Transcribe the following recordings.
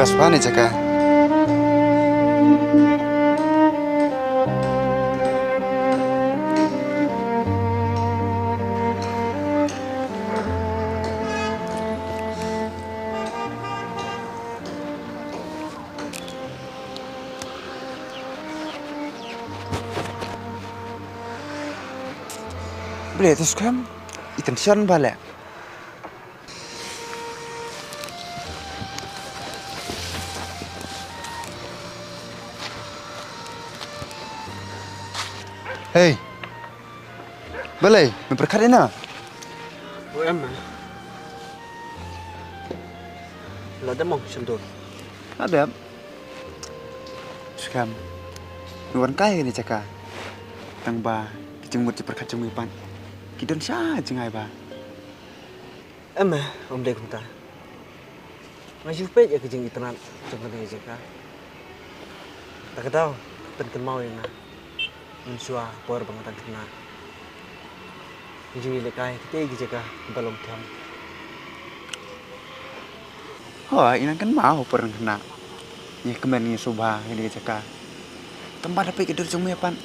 best one jaga. Boleh terus kan? Intention balik. Hey, boleh memperkat ini? Ủa em mà là đã mong xem tôi Ada. Sekarang, nuan kaya ni jaga. Tang ba, kijemut diperkat jemuipan. Kidon sah jengai ba. em mà ông đây không ta mà chú biết cái chuyện internet trong cái này gì cả tak tahu penting mau yang mensua power bangetan kena jadi lekai kita jaga belum tahu Oh, ini kan mau pernah kena. Ya kemarin subah ini jaga. Tempat apa kidur jemuipan.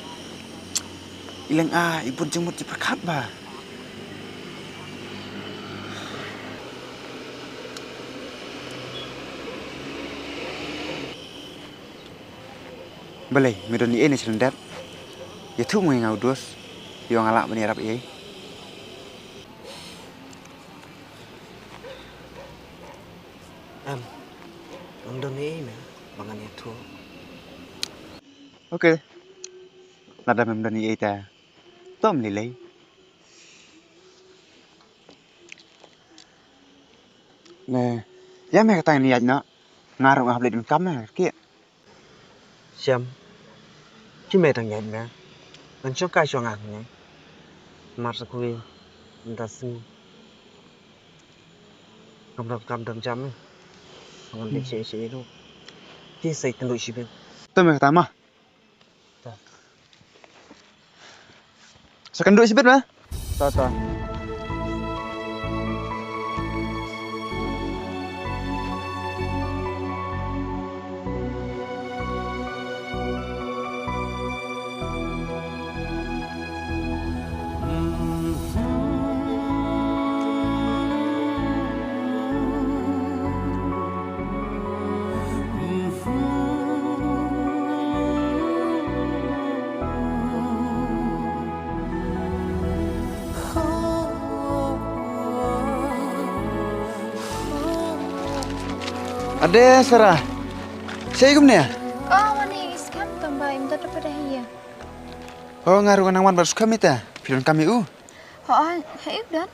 Ilang ibu jemut diperkat ba. Boleh, medoni ini serendat. Ya tu mau ngau dos. Yo ngalak bani Arab ini. em ông đâu này mà bằng anh thua Oke. Nada memdoni ita. Tom lilai. Nè, ya me kata ni no. Ngarung hablet dun kam kia. xem chứ mẹ thằng nhảy nè anh cho cái cho ngang này mặt sẽ quên người ta xin cầm đập cầm đập chấm còn để chế luôn khi xây từng đội chỉ biết Tom me kata mah. Ta. Sekan duit sibet mah. ta Ada Sarah. Saya gum ni. Oh, mana iskam tambah imdad daripada hiya. Oh ngarung nang wan baru kami ta. Filon kami Oh, hei udan.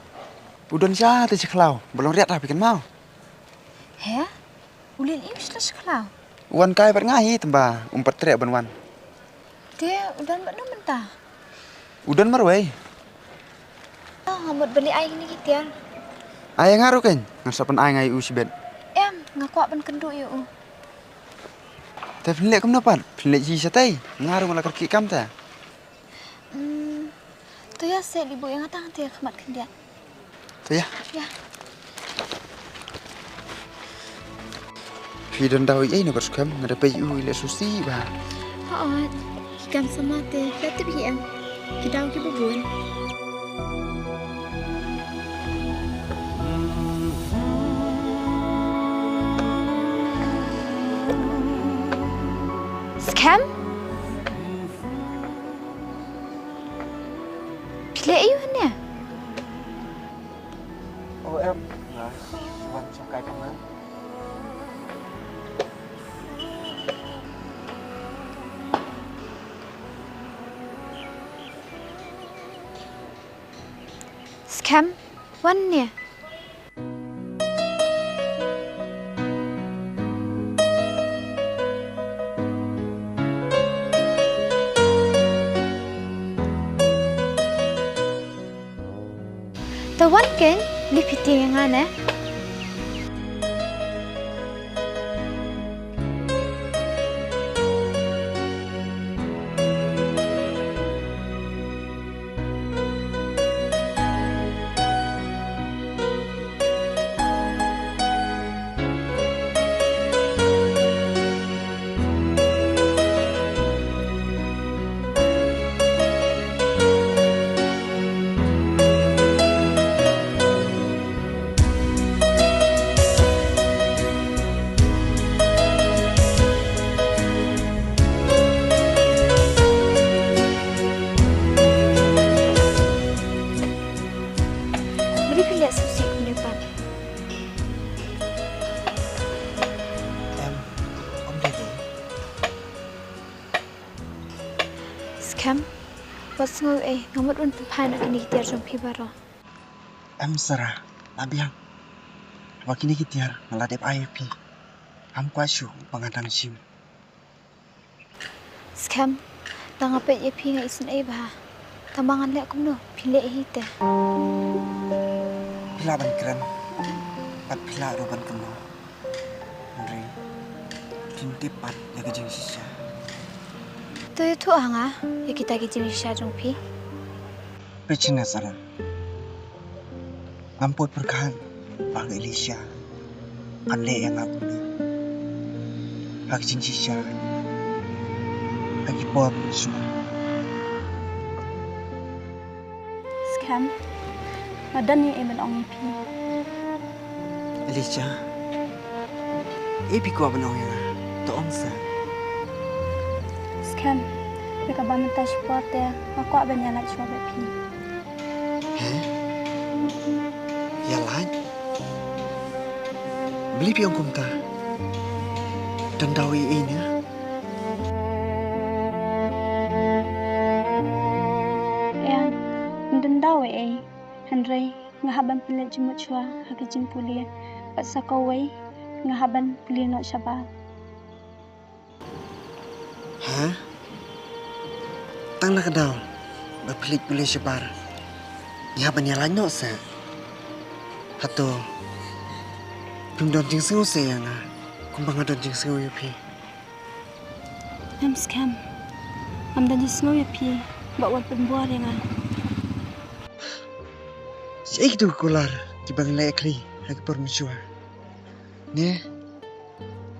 Udon sah tu ciklau. Belum riat dah bikin mau. Heh? Ulin im sudah sekolah. Wan kai bar ngahi tembah. Umpat teriak ban wan. Dia udan bakno mentah. Udon marwai. Oh, hamut beli air ni kita. Ayah ngaruh kan. Ngasapan ayah ngai sibet. Em ngaku ban kenduk yo. Tapi filek kum dapat. Filek ji satai. Ngaruh malah kaki kam ta. Tu ya set ibu yang atang dia kemat kendia. Tu ya. Ya. Filon dawi ai na baru kam ngada payu ile susi ba. Oh, ikan sama teh. Lati bi em. Kita ki bubun. Scam? Pilih ayuh ni. oh em là quan trọng cái cảm ơn Scam? Wan ni. Tawan kan lipiti yang ana. Scam. What's no ngamut un pepana kini tiar jong pi baro. Sarah, labiang. Wakini kitiar ngeladep IFP. Kuasyu pengadang sim. Scam. Tangapet ye pi ngai isun bah. Tamangan lek kumno pile hite. Pila ban keren. Pat pila roban kemo. Andre. Tintipat ya kejeng sisa. Tu itu anga ya kita ke jenis jong pi. Pecina Sarah. Ngamput berkahan bang Elisha. Kanle yang aku ni. Hak jeng sisa. Lagi pop semua. Scam. Madan ni emen ong pi. Elisha. Ebi ko abanong yang to ongsa. Scam. Beka bamenta supporte aku abenya nak coba pi. Ya lain. Beli piang kumta. Dan dawi ini. Yang mendendawe Henry ngahaban pilih jemut chua haki jempulia pat sakawai ngahaban pilih nak syabal. Tang nak daw. Berpelik-pelik sebar. Ya banyak lain no sa. Hato. Pimdon jing sengu sayang ah. Kumbang adon jing sengu yupi. Scam. Dan jisno ya pi bawa pembuar yang Siya itu kular. Kibang lekli. Hagi permusua. Ne.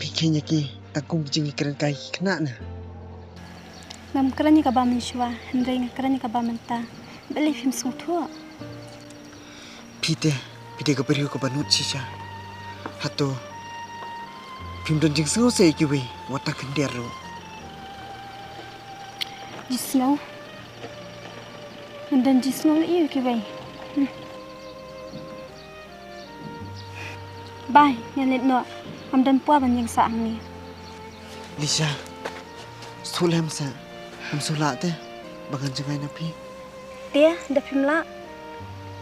Pikirnya ki. Takung jing ikan kai kena na. Ngam kerani ka ba menshua Henry kerani ka ba menta. Beli film sung tua. Pite ke periu ke banut sisa. Hato. Pimdon jing sengu say kiwi. Watak kendero. Jisno. Dan jisno iyo kibai. Bye, nyalit no. Dan puan ban yang saang ni. Lisha. Sulem sa. Sulat deh. Bagan jangai napi. Dia dah film la.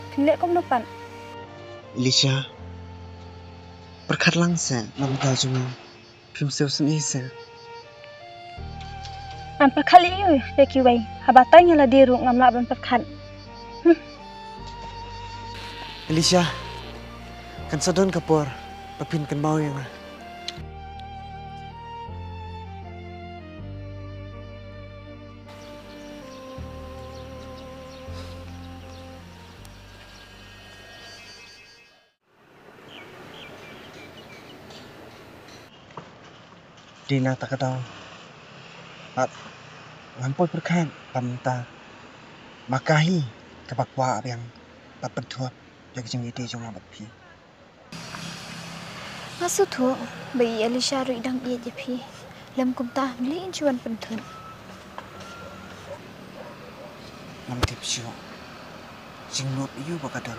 Film lek kom depan. Lisha. Perkat langsa. Nam tahu cuma. Film seusen isa. Ampa kali iyo ya kibai. Habatanya la diru ngam la ban perkat. Elisha, kan sadon kapor, papin kan mau yang Dina tak tahu. At ngampoi berkan pamta makahi kapakwa yang papentuap. Jadi jangan ide jangan buat pi. Masu tu bagi Elisha ru idang ia je pi. Lem kumta beli incuan pentun. Nam tip sio. Jingnot iyo bakadang.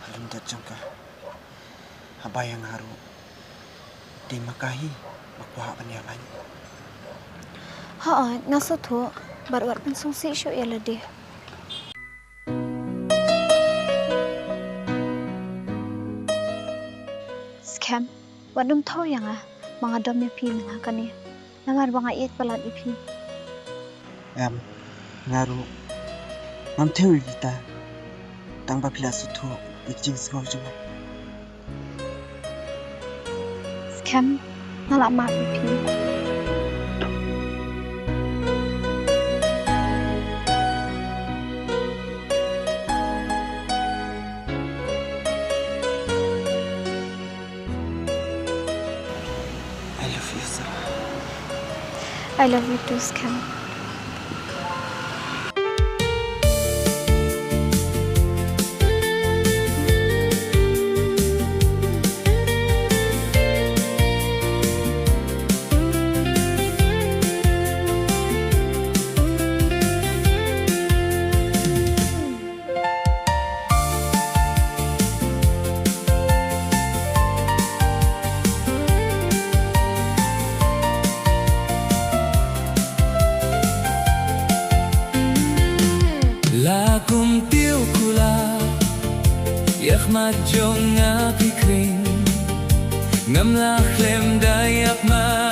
Halim dat jangka. Habayang haru. Di makahi makwa panyalan. Nasu tu baru pensung si syo ia ladih. Scam, wadum tahu yang mga dom ya pi nga kani. Namar banga iit palat ipi. Ngaru. Nam tewi kita. Tang papila sutu ikjing sengau cuma. Scam, nalak mak ipi. I love you too, Scam. madyo nga pikring Ngamla klem dayak ma